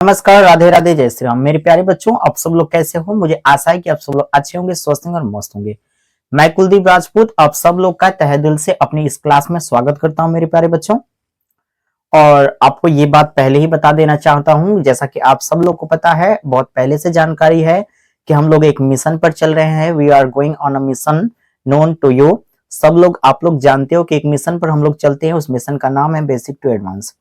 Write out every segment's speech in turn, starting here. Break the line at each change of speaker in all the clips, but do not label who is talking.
नमस्कार, राधे राधे, जय श्री राम। मेरे प्यारे बच्चों, आप सब लोग कैसे हो? मुझे आशा है कि आप सब लोग अच्छे होंगे, स्वस्थ होंगे और मस्त होंगे। मैं कुलदीप राजपूत आप सब लोग का तहे दिल से अपनी इस क्लास में स्वागत करता हूं मेरे प्यारे बच्चों। और आपको ये बात पहले ही बता देना चाहता हूं, जैसा कि आप सब लोग को पता है, बहुत पहले से जानकारी है कि हम लोग एक मिशन पर चल रहे हैं। We are going on a mission known to you. सब लोग आप लोग जानते हो कि एक मिशन पर हम लोग चलते हैं। उस मिशन का नाम है बेसिक टू एडवांस।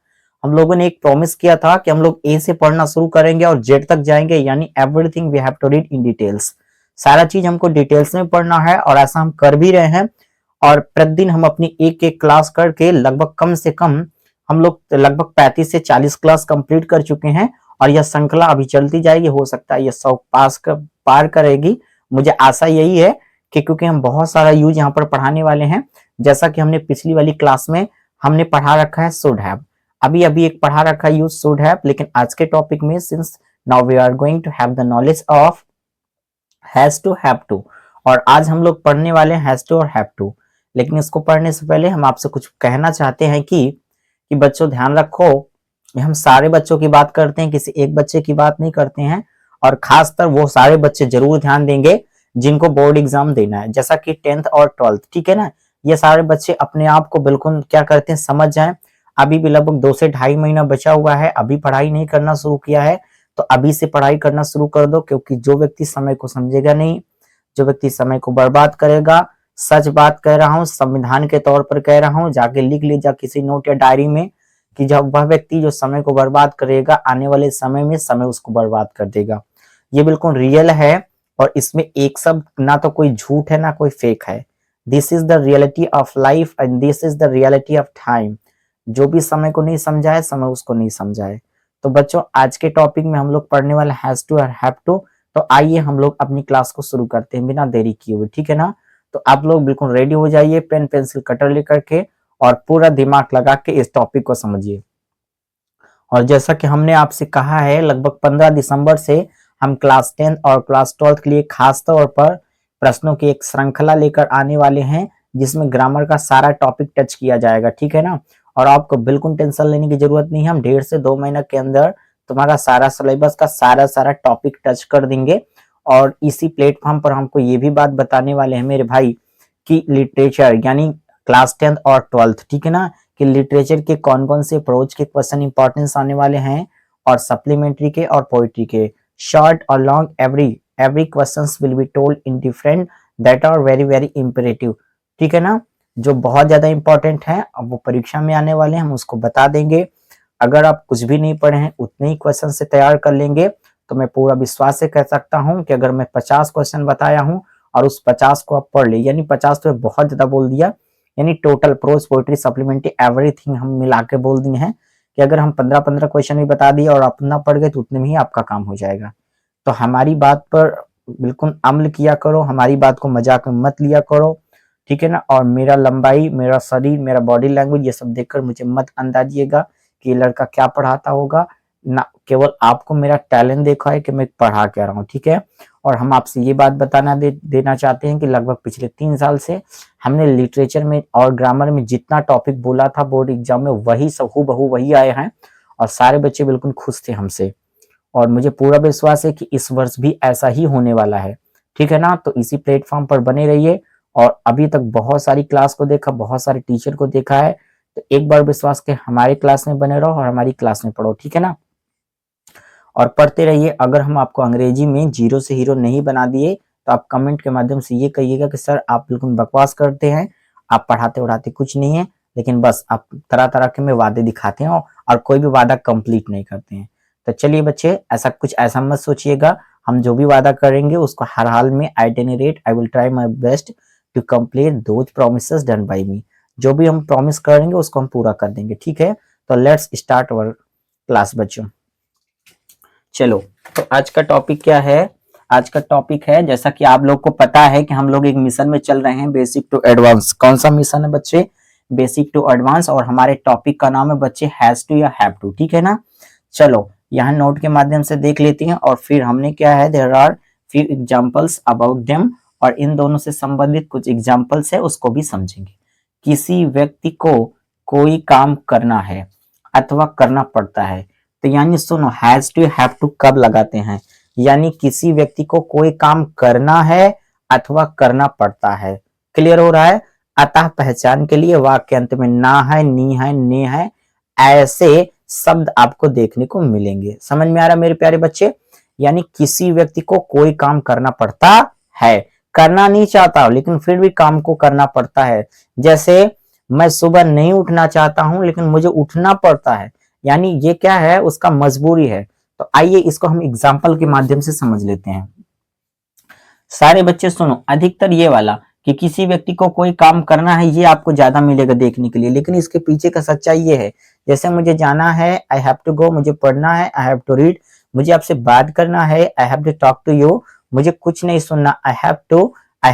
हम लोगों ने एक प्रॉमिस किया था कि हम लोग ए से पढ़ना शुरू करेंगे और जेड तक जाएंगे, यानी everything we have to read in details. सारा चीज हमको डिटेल्स में पढ़ना है और ऐसा हम कर भी रहे हैं। और प्रतिदिन हम अपनी एक एक क्लास करके लगभग कम से कम हम लोग लगभग 35 से 40 क्लास कंप्लीट कर चुके हैं। और यह श्रृंखला अभी चलती जाएगी, हो सकता है यह 100 पार करेगी। मुझे आशा यही है कि क्योंकि हम बहुत सारा यूज यहाँ पर पढ़ाने वाले हैं। जैसा कि हमने पिछली वाली क्लास में हमने पढ़ा रखा है शुड हैव, अभी अभी एक पढ़ा रखा है यूज शुड हैव, लेकिन आज के टॉपिक में since now we are going to have the knowledge of has to have to, और आज हम लोग पढ़ने वाले हैं हैज टू और हैव टू। लेकिन इसको पढ़ने से पहले हम आपसे कुछ कहना चाहते हैं कि बच्चों ध्यान रखो कि हम सारे बच्चों की बात करते हैं, किसी एक बच्चे की बात नहीं करते हैं। और खासकर वो सारे बच्चे जरूर ध्यान देंगे जिनको बोर्ड एग्जाम देना है, जैसा कि 10th और 12th, ठीक है ना। ये सारे बच्चे अपने आप को बिल्कुल क्या करते हैं समझ जाएं। अभी भी लगभग 2 से ढाई महीना बचा हुआ है, अभी पढ़ाई नहीं करना शुरू किया है तो अभी से पढ़ाई करना शुरू कर दो। क्योंकि जो व्यक्ति समय को समझेगा नहीं, जो व्यक्ति समय को बर्बाद करेगा, सच बात कह रहा हूं, संविधान के तौर पर कह रहा हूं, जाके लिख लीजिए किसी नोट या डायरी में कि जब वह व्यक्ति जो समय को बर्बाद करेगा, आने वाले समय में समय उसको बर्बाद कर देगा। ये बिल्कुल रियल है और इसमें एक शब्द ना तो कोई झूठ है ना कोई फेक है। This is the reality of life and this is the reality of time. जो भी समय को नहीं समझा है, समय उसको नहीं समझा है। तो बच्चों, आज के टॉपिक में हम लोग पढ़ने वाले हैज टू और हैव टू। तो आइए हम लोग अपनी क्लास को शुरू करते हैं बिना देरी किए हुए, ठीक है ना। तो आप लोग बिल्कुल रेडी हो जाइए, पेन पेंसिल कटर लेकर के, और पूरा दिमाग लगा के इस टॉपिक को समझिए। और जैसा कि हमने आपसे कहा है, लगभग 15 दिसंबर से हम क्लास 10 और क्लास 12 के लिए खास तौर पर प्रश्नों की एक श्रृंखला लेकर आने वाले हैं, जिसमें ग्रामर का सारा टॉपिक टच किया जाएगा, ठीक है ना। और आपको बिल्कुल टेंशन लेने की जरूरत नहीं है, हम 1.5 से 2 महीने के अंदर तुम्हारा सारा सिलेबस का सारा टॉपिक टच कर देंगे। और इसी प्लेटफॉर्म पर हमको ये भी बात बताने वाले हैं मेरे भाई कि लिटरेचर यानी क्लास 10th और 12th, ठीक है ना, कि लिटरेचर के कौन कौन से अप्रोच के क्वेश्चन इंपॉर्टेंस आने वाले हैं, और सप्लीमेंट्री के और पोइट्री के, शॉर्ट और long, every questions will be told in different that are very very imperative, ठीक है ना। जो बहुत ज्यादा इंपॉर्टेंट है, अब वो परीक्षा में आने वाले हैं, हम उसको बता देंगे। अगर आप कुछ भी नहीं पढ़े हैं, उतने ही क्वेश्चन से तैयार कर लेंगे, तो मैं पूरा विश्वास से कह सकता हूं कि अगर मैं 50 क्वेश्चन बताया हूं और उस 50 को आप पढ़ ले, यानी 50 तो बहुत ज्यादा बोल दिया, यानी total prose poetry supplementary everything हम मिला के बोल दिए हैं कि अगर हम 15-15 क्वेश्चन भी बता दिए और आप ना पढ़ गए तो उतने में ही आपका काम हो जाएगा। तो हमारी बात पर बिल्कुल अमल किया करो, हमारी बात को मजाक में मत लिया करो, ठीक है ना। और मेरा लंबाई, मेरा शरीर, मेरा बॉडी लैंग्वेज, ये सब देखकर मुझे मत अंदाजिएगा कि ये लड़का क्या पढ़ाता होगा ना। केवल आपको मेरा टैलेंट देखा है कि मैं पढ़ा क्या रहा हूँ, ठीक है। और हम आपसे ये बात बताना देना चाहते हैं कि लगभग पिछले 3 साल से हमने लिटरेचर में और ग्रामर में जितना टॉपिक बोला था बोर्ड एग्जाम में, वही सब हूबहू वही आए हैं। और सारे बच्चे बिल्कुल खुश थे हमसे, और मुझे पूरा विश्वास है कि इस वर्ष भी ऐसा ही होने वाला है, ठीक है ना। तो इसी प्लेटफॉर्म पर बने रहिए। और अभी तक बहुत सारी क्लास को देखा, बहुत सारे टीचर को देखा है, तो एक बार विश्वास के हमारे क्लास में बने रहो और हमारी क्लास में पढ़ो, ठीक है ना। और पढ़ते रहिए। अगर हम आपको अंग्रेजी में जीरो से हीरो नहीं बना दिए तो आप कमेंट के माध्यम से ये कहिएगा कि सर आप बिल्कुल बकवास करते हैं, आप पढ़ाते उड़ाते कुछ नहीं है, लेकिन बस आप तरह तरह के में वादे दिखाते हैं और कोई भी वादा कंप्लीट नहीं करते हैं। तो चलिए बच्चे, ऐसा कुछ ऐसा मत सोचिएगा। हम जो भी वादा करेंगे उसको हर हाल में at any rate I will try my best to complete those promises done by me. जो भी हम प्रॉमिस करेंगे उसको हम पूरा कर देंगे, ठीक है। तो लेट्स स्टार्ट अवर क्लास बच्चों। चलो, तो आज का टॉपिक क्या है? आज का टॉपिक है, जैसा कि आप लोग को पता है कि हम लोग एक मिशन में चल रहे हैं, बेसिक टू एडवांस। कौन सा मिशन है बच्चे? Basic to advance. और हमारे टॉपिक का नाम है बच्चे हैज टू या हैव टू, ठीक है ना। चलो, यहाँ नोट के माध्यम से देख लेते हैं और फिर हमने क्या है, there are few examples about them, और इन दोनों से संबंधित कुछ एग्जांपल्स है उसको भी समझेंगे। किसी व्यक्ति को कोई काम करना है अथवा करना पड़ता है तो यानी सुनो, हैज टू हैव टू कब लगाते हैं, यानी किसी व्यक्ति को कोई काम करना है अथवा करना पड़ता है। क्लियर हो रहा है। अतः पहचान के लिए वाक्य अंत में ना है, नी है, ने है, ऐसे शब्द आपको देखने को मिलेंगे। समझ में आ रहा मेरे प्यारे बच्चे। यानी किसी व्यक्ति को कोई काम करना पड़ता है, करना नहीं चाहता लेकिन फिर भी काम को करना पड़ता है। जैसे मैं सुबह नहीं उठना चाहता हूं लेकिन मुझे उठना पड़ता है, यानी ये क्या है, उसका मजबूरी है। तो आइए इसको हम एग्जाम्पल के माध्यम से समझ लेते हैं। सारे बच्चे सुनो, अधिकतर ये वाला कि किसी व्यक्ति को कोई काम करना है, ये आपको ज्यादा मिलेगा देखने के लिए, लेकिन इसके पीछे का सच्चाई ये है। जैसे मुझे जाना है, आई हैव टू गो, मुझे पढ़ना है, आई हैव टू रीड, मुझे आपसे बात करना है, I have to talk to you, मुझे कुछ नहीं सुनना, I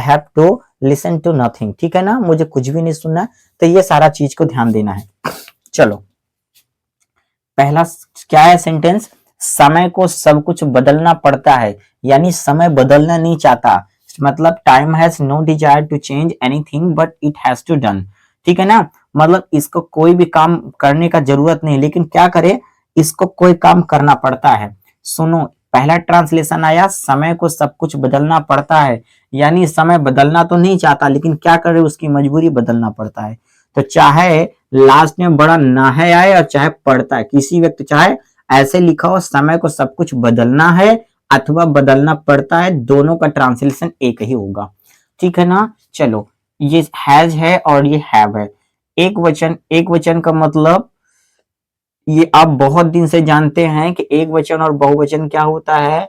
have to listen to nothing. ठीक है ना, मुझे कुछ भी नहीं सुनना। तो ये सारा चीज को ध्यान देना है। चलो, पहला क्या है सेंटेंस, समय को सब कुछ बदलना पड़ता है, यानी समय बदलना नहीं चाहता, मतलब time has no desire to change anything but it has to done. ठीक है ना, मतलब इसको कोई भी काम करने का जरूरत नहीं, लेकिन क्या करे, इसको कोई काम करना पड़ता है। सुनो, पहला ट्रांसलेशन आया, समय को सब कुछ बदलना पड़ता है, यानी समय बदलना तो नहीं चाहता लेकिन क्या करे, उसकी मजबूरी बदलना पड़ता है। तो चाहे लास्ट में बड़ा ना है आए और चाहे पड़ता है, किसी व्यक्ति चाहे ऐसे लिखा हो, समय को सब कुछ बदलना है अथवा बदलना पड़ता है, दोनों का ट्रांसलेशन एक ही होगा। ठीक है ना। चलो, ये हैज है और ये हैव है। एक वचन का मतलब ये आप बहुत दिन से जानते हैं कि एक वचन और बहुवचन क्या होता है।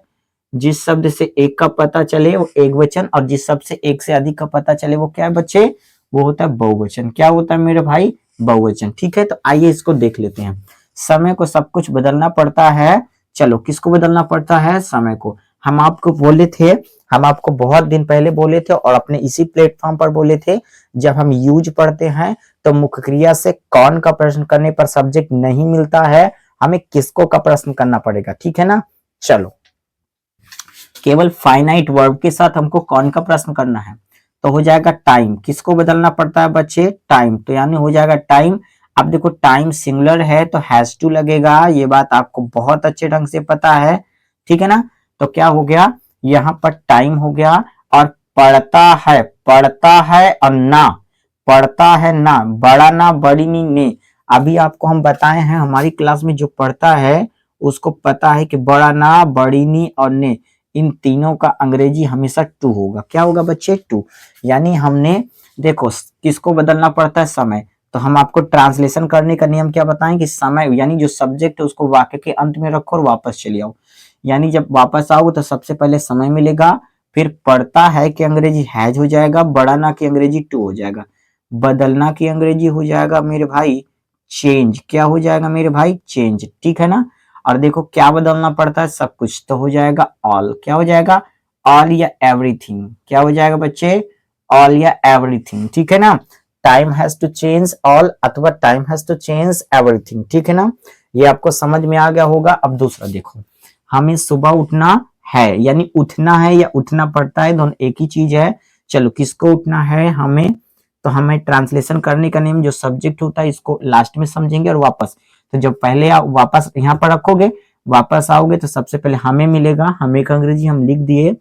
जिस शब्द से एक का पता चले वो एक वचन, और जिस शब्द से एक से अधिक का पता चले वो क्या है बच्चे, वो होता है बहुवचन। क्या होता है मेरे भाई, बहुवचन। ठीक है, तो आइए इसको देख लेते हैं। समय को सब कुछ बदलना पड़ता है। चलो, किसको बदलना पड़ता है, समय को। हम आपको बोले थे, हम आपको बहुत दिन पहले बोले थे और अपने इसी प्लेटफॉर्म पर बोले थे, जब हम यूज पढ़ते हैं तो मुख्य क्रिया से कौन का प्रश्न करने पर सब्जेक्ट नहीं मिलता है, हमें किसको का प्रश्न करना पड़ेगा। ठीक है ना। चलो, केवल फाइनाइट वर्ब के साथ हमको कौन का प्रश्न करना है, तो हो जाएगा टाइम। किसको बदलना पड़ता है बच्चे, टाइम, तो यानी हो जाएगा टाइम। अब देखो, टाइम सिंगुलर है तो हैज टू लगेगा, ये बात आपको बहुत अच्छे ढंग से पता है। ठीक है ना। तो क्या हो गया, यहां पर टाइम हो गया, और पढ़ता है और ना, पढ़ता है ना, बड़ा ना, बड़ी नी, ने। अभी आपको हम बताए हैं, हमारी क्लास में जो पढ़ता है उसको पता है कि बड़ा ना, बड़ी नी और ने, इन तीनों का अंग्रेजी हमेशा टू होगा। क्या होगा बच्चे, टू। यानी हमने देखो किसको बदलना पड़ता है, समय। तो हम आपको ट्रांसलेशन करने का नियम क्या बताएं कि समय यानी जो सब्जेक्ट है उसको वाक्य के अंत में रखो और वापस चले आओ। यानी जब वापस आओगे तो सबसे पहले समय मिलेगा, फिर पढ़ता है कि अंग्रेजी हैज हो जाएगा, बढ़ाना की अंग्रेजी टू हो जाएगा, बदलना की अंग्रेजी हो जाएगा मेरे भाई चेंज। क्या हो जाएगा मेरे भाई, चेंज। ठीक है ना। और देखो क्या बदलना पड़ता है, सब कुछ, तो हो जाएगा ऑल। क्या हो जाएगा, ऑल या एवरीथिंग। क्या हो जाएगा बच्चे, ऑल या एवरीथिंग। ठीक है ना। Time has to change all अथवा time has to change everything. ठीक है ना, ये आपको समझ में आ गया होगा। अब दूसरा देखो, हमें सुबह उठना है, यानी उठना है या उठना पड़ता है, दोनों एक ही चीज है। चलो, किसको उठना है, हमें। तो हमें ट्रांसलेशन करने का नियम, जो सब्जेक्ट होता है इसको लास्ट में समझेंगे और वापस। तो जब पहले आप वापस यहाँ पर रखोगे, वापस आओगे तो सबसे पहले हमें मिलेगा, हमें का अंग्रेजी हम लिख दिए।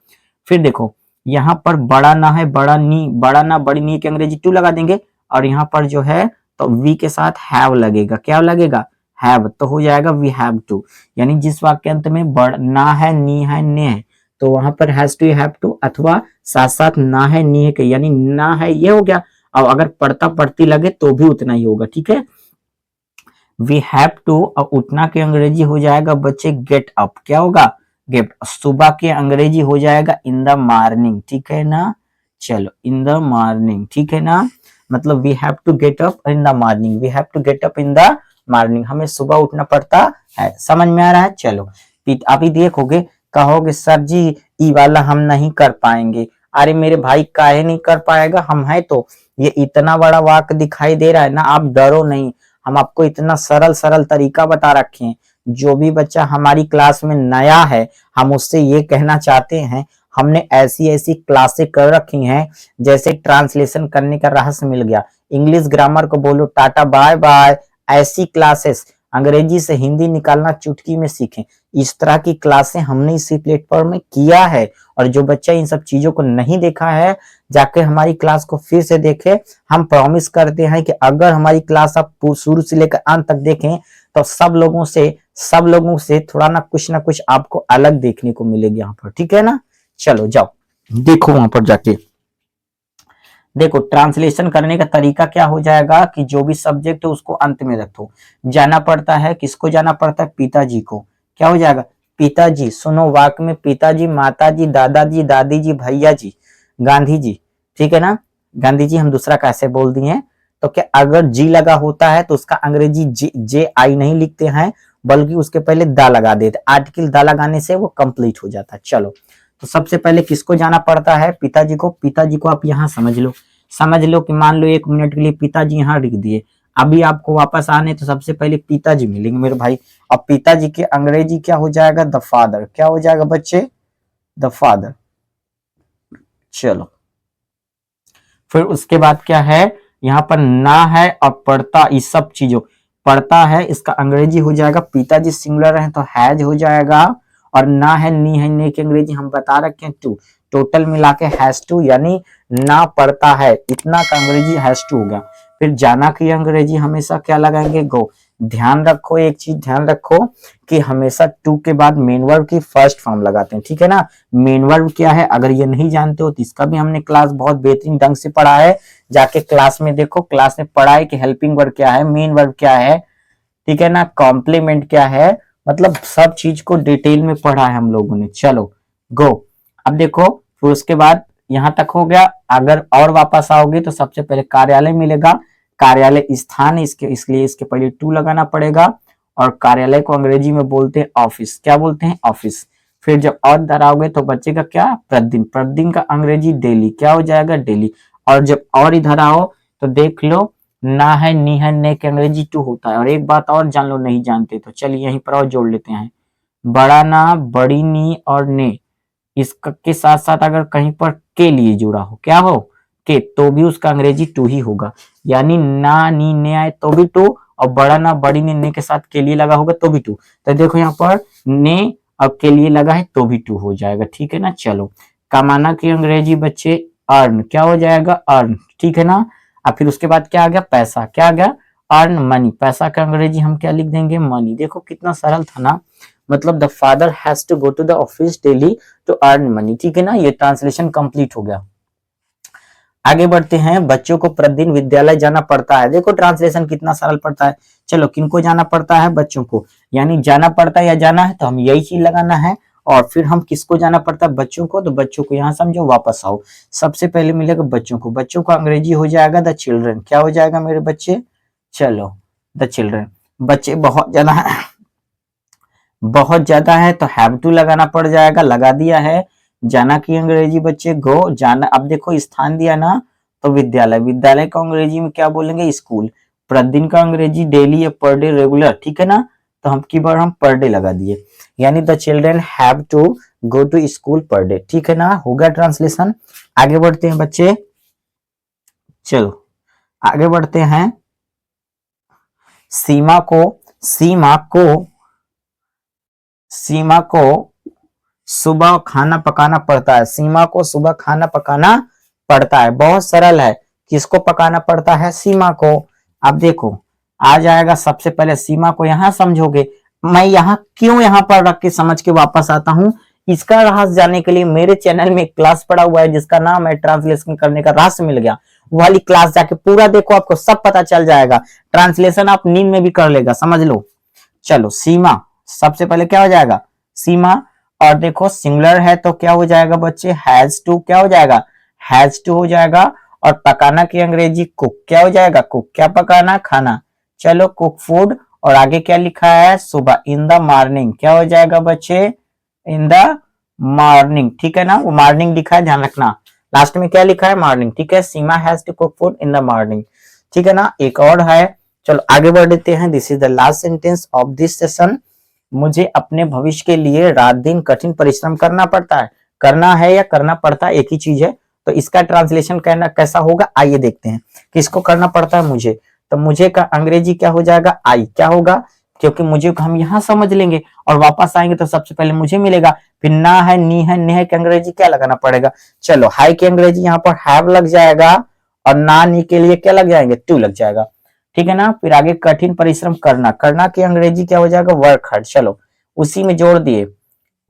फिर देखो यहाँ पर बड़ा ना है, बड़ा नी, बड़ा ना बड़ी नी की अंग्रेजी टू लगा देंगे, और यहाँ पर जो है तो वी के साथ हैव लगेगा। क्या लगेगा, हैव। तो हो जाएगा वी हैव टू। यानी जिस वाक्य अंत में बड़ ना है, नी है, ने है, तो वहां पर हैज टू, हैव टू, अथवा साथ साथ ना है, नी है के, यानी ना है ये हो गया। और अगर पढ़ता पढ़ती लगे तो भी उतना ही होगा। ठीक है, वी हैव टू, और उठना की अंग्रेजी हो जाएगा बच्चे गेट अप। क्या होगा, गेट। सुबह की अंग्रेजी हो जाएगा इन द मॉर्निंग। ठीक है ना। चलो, इन द मॉर्निंग। ठीक है ना, मतलब we have to get up in the morning, we have to get up in the morning, हमें सुबह उठना पड़ता है। समझ में आ रहा है। चलो, अभी देखोगे, कहोगे सर जी ई वाला हम नहीं कर पाएंगे। अरे मेरे भाई काहे नहीं कर पाएगा, हम है तो। ये इतना बड़ा वाक्य दिखाई दे रहा है ना, आप डरो नहीं, हम आपको इतना सरल सरल तरीका बता रखे हैं। जो भी बच्चा हमारी क्लास में नया है, हम उससे ये कहना चाहते हैं, हमने ऐसी ऐसी क्लासें कर रखी हैं, जैसे ट्रांसलेशन करने का रहस्य मिल गया। इंग्लिश ग्रामर को बोलो टाटा बाय बाय, ऐसी क्लासेस अंग्रेजी से हिंदी निकालना चुटकी में सीखें। इस तरह की क्लासें हमने इसी प्लेटफॉर्म में किया है, और जो बच्चा इन सब चीजों को नहीं देखा है जाकर हमारी क्लास को फिर से देखे। हम प्रॉमिस करते हैं कि अगर हमारी क्लास आप शुरू से लेकर अंत तक देखें तो सब लोगों से थोड़ा ना कुछ आपको अलग देखने को मिलेगी यहाँ पर, ठीक है ना। चलो जाओ देखो वहां पर जाके। देखो ट्रांसलेशन करने का तरीका क्या हो जाएगा कि जो भी सब्जेक्ट है उसको अंत में रखो। जाना पड़ता है, किसको जाना पड़ता है? पिताजी को। क्या हो जाएगा? पिताजी। सुनो वाक्य में पिताजी, माताजी, दादाजी, दादी जी, भैया जी, गांधी जी, ठीक है ना। गांधी जी हम दूसरा कैसे बोल दिए, तो क्या अगर जी लगा होता है तो उसका अंग्रेजी जे आई नहीं लिखते हैं, बल्कि उसके पहले दा लगा देते। आर्टिकल दा लगाने से वो कंप्लीट हो जाता है। चलो तो सबसे पहले किसको जाना पड़ता है? पिताजी को। पिताजी को आप यहाँ समझ लो कि मान लो 1 मिनट के लिए पिताजी यहाँ लिख दिए। अभी आपको वापस आने तो सबसे पहले पिताजी मिलेंगे मेरे भाई। अब पिताजी के अंग्रेजी क्या हो जाएगा? The father. क्या हो जाएगा बच्चे? The father. चलो फिर उसके बाद क्या है? यहाँ पर ना है और पढ़ता, इस सब चीजों पढ़ता है, इसका अंग्रेजी हो जाएगा, पिताजी सिंगुलर है तो हैज हो जाएगा, और ना है नी है, ने की अंग्रेजी हम बता रखे हैं टू। टोटल मिला के हैज टू, यानी ना पढ़ता है इतना का अंग्रेजी हैज टू हो गया। फिर जाना की अंग्रेजी हमेशा क्या लगाएंगे? गो। ध्यान रखो, एक चीज ध्यान रखो कि हमेशा टू के बाद मेन वर्ब की फर्स्ट फॉर्म लगाते हैं, ठीक है ना। मेन वर्ब क्या है अगर ये नहीं जानते हो तो इसका भी हमने क्लास बहुत बेहतरीन ढंग से पढ़ा है। जाके क्लास में देखो, क्लास में पढ़ा है कि हेल्पिंग वर्ब क्या है, मेन वर्ब क्या है, ठीक है ना, कॉम्प्लीमेंट क्या है, मतलब सब चीज को डिटेल में पढ़ा है हम लोगों ने। चलो गो। अब देखो फिर उसके बाद यहां तक हो गया। अगर और वापस आओगे तो सबसे पहले कार्यालय मिलेगा। कार्यालय स्थान, इसलिए इसके पहले टू लगाना पड़ेगा, और कार्यालय को अंग्रेजी में बोलते हैं ऑफिस। क्या बोलते हैं? ऑफिस। फिर जब और धराओगे तो बचेगा क्या? प्रतिदिन। प्रतिदिन का अंग्रेजी डेली। क्या हो जाएगा? डेली। और जब और इधर आओ तो देख लो, ना है नी है, ने के अंग्रेजी टू होता है। और एक बात और जान लो, नहीं जानते तो चलिए यहीं पर और जोड़ लेते हैं। बड़ा ना, बड़ी नी और ने, इसके साथ साथ अगर कहीं पर के लिए जुड़ा हो, क्या हो? के, तो भी उसका अंग्रेजी टू ही होगा। यानी ना नी ने आए तो भी टू, और बड़ा ना बड़ी ने के साथ के लिए लगा होगा तो भी टू। तो देखो यहाँ पर ने और के लिए लगा है तो भी टू हो जाएगा, ठीक है ना। चलो कमाना की अंग्रेजी बच्चे अर्न। क्या हो जाएगा? अर्न, ठीक है ना। अब फिर उसके बाद क्या आ गया? पैसा। क्या आ गया? Earn money. पैसा का अंग्रेजी हम क्या लिख देंगे? मनी। देखो कितना सरल था ना। मतलब the father has to go to the office daily to earn money, ठीक है ना। ये ट्रांसलेशन कंप्लीट हो गया। आगे बढ़ते हैं। बच्चों को प्रतिदिन विद्यालय जाना पड़ता है। देखो ट्रांसलेशन कितना सरल पड़ता है। चलो किनको जाना पड़ता है? बच्चों को। यानी जाना पड़ता है या जाना है तो हम यही चीज लगाना है। और फिर हम किसको जाना पड़ता है? बच्चों को। तो बच्चों को यहाँ समझो, वापस आओ। सबसे पहले मिलेगा बच्चों को। बच्चों का अंग्रेजी हो जाएगा द चिल्ड्रन। क्या हो जाएगा मेरे बच्चे? चलो द चिल्ड्रन। बच्चे बहुत ज्यादा है तो हैव टू लगाना पड़ जाएगा। लगा दिया है। जाना की अंग्रेजी बच्चे गो। जाना, अब देखो स्थान दिया ना तो विद्यालय। विद्यालय का अंग्रेजी में क्या बोलेंगे? स्कूल। प्रतिदिन का अंग्रेजी डेली या पर डे, रेगुलर, ठीक है ना। तो हम की बार हम पर डे लगा दिए, यानी the children have to go to school per day, ठीक है ना। हो गया ट्रांसलेशन। आगे बढ़ते हैं बच्चे। चलो आगे बढ़ते हैं। सीमा को सुबह खाना पकाना पड़ता है। सीमा को सुबह खाना पकाना पड़ता है। बहुत सरल है। किसको पकाना पड़ता है? सीमा को। अब देखो आ जाएगा। सबसे पहले सीमा को यहां समझोगे। मैं यहाँ पर रख के समझ के वापस आता हूं। इसका रहस्य जानने के लिए मेरे चैनल में एक क्लास पड़ा हुआ है जिसका नाम है ट्रांसलेशन करने का रहस्य मिल गया। वाली क्लास जाके पूरा देखो, आपको सब पता चल जाएगा। ट्रांसलेशन आप नींद में भी कर लेगा, समझ लो। चलो सीमा, सबसे पहले क्या हो जाएगा? सीमा। और देखो सिंगुलर है तो क्या हो जाएगा बच्चे? Has to. क्या हो जाएगा? हैज टू हो जाएगा। और पकाना की अंग्रेजी कुक। क्या हो जाएगा? कुक। क्या पकाना? खाना। चलो कुक फूड। और आगे क्या लिखा है? सुबह, इन द मॉर्निंग। क्या हो जाएगा बच्चे? इन द मॉर्निंग, ठीक है ना। वो मॉर्निंग लिखा है, ध्यान रखना। लास्ट में क्या लिखा है? मॉर्निंग, ठीक है। Seema has to cook food in the morning, ठीक है ना। एक और है। चलो आगे बढ़ देते हैं। This is the last sentence of this session. मुझे अपने भविष्य के लिए रात दिन कठिन परिश्रम करना पड़ता है। करना है या करना पड़ता है एक ही चीज है। तो इसका ट्रांसलेशन कहना कैसा होगा, आइए देखते हैं। किसको करना पड़ता है? मुझे। तो मुझे का अंग्रेजी क्या हो जाएगा? आई। क्या होगा? क्योंकि मुझे हम यहाँ समझ लेंगे और वापस आएंगे तो सबसे पहले मुझे मिलेगा। फिर ना है, नी है, ने है की अंग्रेजी क्या लगाना पड़ेगा? चलो हाई की अंग्रेजी यहाँ पर हैव लग जाएगा और ना नी के लिए क्या लग जाएंगे? टू लग जाएगा। ठीक है ना। फिर आगे कठिन परिश्रम करना, करना की अंग्रेजी क्या हो जाएगा? Work hard. चलो उसी में जोड़ दिए।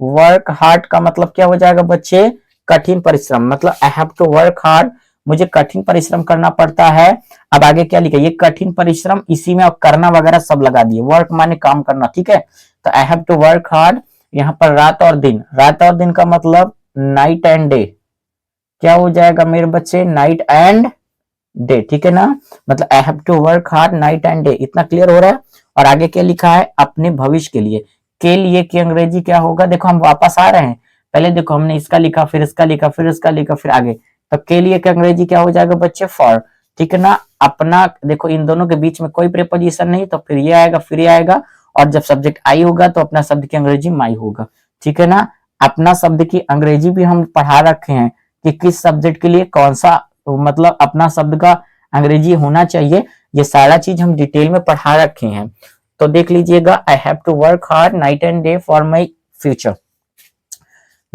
वर्क हार्ड का मतलब क्या हो जाएगा बच्चे? कठिन परिश्रम। मतलब I have to work hard, मुझे कठिन परिश्रम करना पड़ता है। अब आगे क्या लिखा? ये कठिन परिश्रम, इसी में करना वगैरह सब लगा दिए। वर्क माने काम करना, ठीक है। तो I have to work hard, यहाँ पर रात और दिन, रात और दिन का मतलब नाइट एंड डे। क्या हो जाएगा मेरे बच्चे? नाइट एंड डे, ठीक है ना। मतलब I have to work hard night and day. इतना क्लियर हो रहा है। और आगे क्या लिखा है? अपने भविष्य के लिए। के लिए की अंग्रेजी क्या होगा? देखो हम वापस आ रहे हैं। पहले देखो हमने इसका लिखा, फिर इसका लिखा, फिर इसका लिखा, फिर आगे। तो के लिए की अंग्रेजी क्या हो जाएगा बच्चे? फॉर, ठीक है ना। अपना, देखो इन दोनों के बीच में कोई प्रीपोजिशन नहीं, तो फिर ये आएगा, फिर ये आएगा। और जब सब्जेक्ट आई होगा तो अपना शब्द की अंग्रेजी माई होगा, ठीक है ना। अपना शब्द की अंग्रेजी भी हम पढ़ा रखे हैं कि किस सब्जेक्ट के लिए कौन सा, मतलब अपना शब्द का अंग्रेजी होना चाहिए। ये सारा चीज हम डिटेल में पढ़ा रखे हैं, तो देख लीजिएगा। I have to work hard night and day for my future.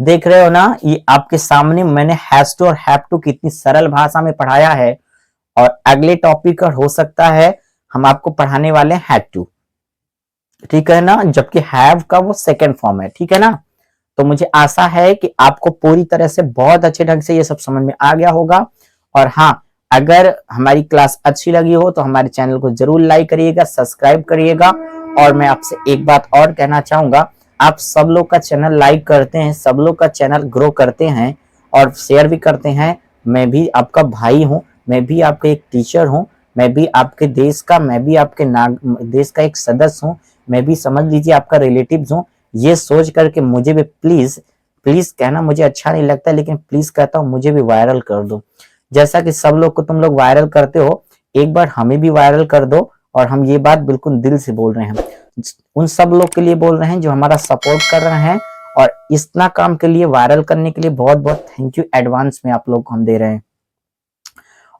देख रहे हो ना, ये आपके सामने मैंने हैज टू और हैव टू कितनी सरल भाषा में पढ़ाया है। और अगले टॉपिक पर हो सकता है हम आपको पढ़ाने वाले हैड टू, ठीक है ना। जबकि हैव का वो सेकंड फॉर्म है, ठीक है ना। तो मुझे आशा है कि आपको पूरी तरह से बहुत अच्छे ढंग से ये सब समझ में आ गया होगा। और हाँ, अगर हमारी क्लास अच्छी लगी हो तो हमारे चैनल को जरूर लाइक करिएगा, सब्सक्राइब करिएगा। और मैं आपसे एक बात और कहना चाहूंगा, आप सब लोग का चैनल लाइक करते हैं, सब लोग का चैनल ग्रो करते हैं और शेयर भी करते हैं। मैं भी आपका भाई हूँ, मैं भी आपका एक टीचर हूँ, मैं भी आपके देश का, मैं भी आपके देश का एक सदस्य हूँ, मैं भी समझ लीजिए आपका रिलेटिव्स हूँ। ये सोच करके मुझे भी प्लीज, प्लीज कहना मुझे अच्छा नहीं लगता, लेकिन प्लीज कहता हूँ मुझे भी वायरल कर दो। जैसा कि सब लोग को तुम लोग वायरल करते हो, एक बार हमें भी वायरल कर दो। और हम ये बात बिल्कुल दिल से बोल रहे हैं, उन सब लोग के लिए बोल रहे हैं जो हमारा सपोर्ट कर रहे हैं। और इतना काम के लिए, वायरल करने के लिए बहुत बहुत थैंक यू एडवांस में आप लोग को हम दे रहे हैं।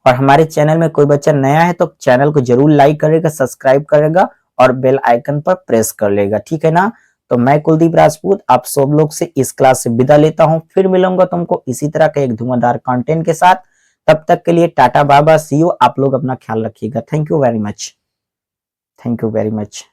और हमारे चैनल में कोई बच्चा नया है तो चैनल को जरूर लाइक करेगा, सब्सक्राइब करेगा और बेल आइकन पर प्रेस कर लेगा, ठीक है ना। तो मैं कुलदीप राजपूत आप सब लोग से इस क्लास से विदा लेता हूं। फिर मिलूंगा तुमको इसी तरह का एक धुआंधार कंटेंट के साथ। तब तक के लिए tata bye bye, see you. आप लोग अपना ख्याल रखिएगा। Thank you very much, thank you very much.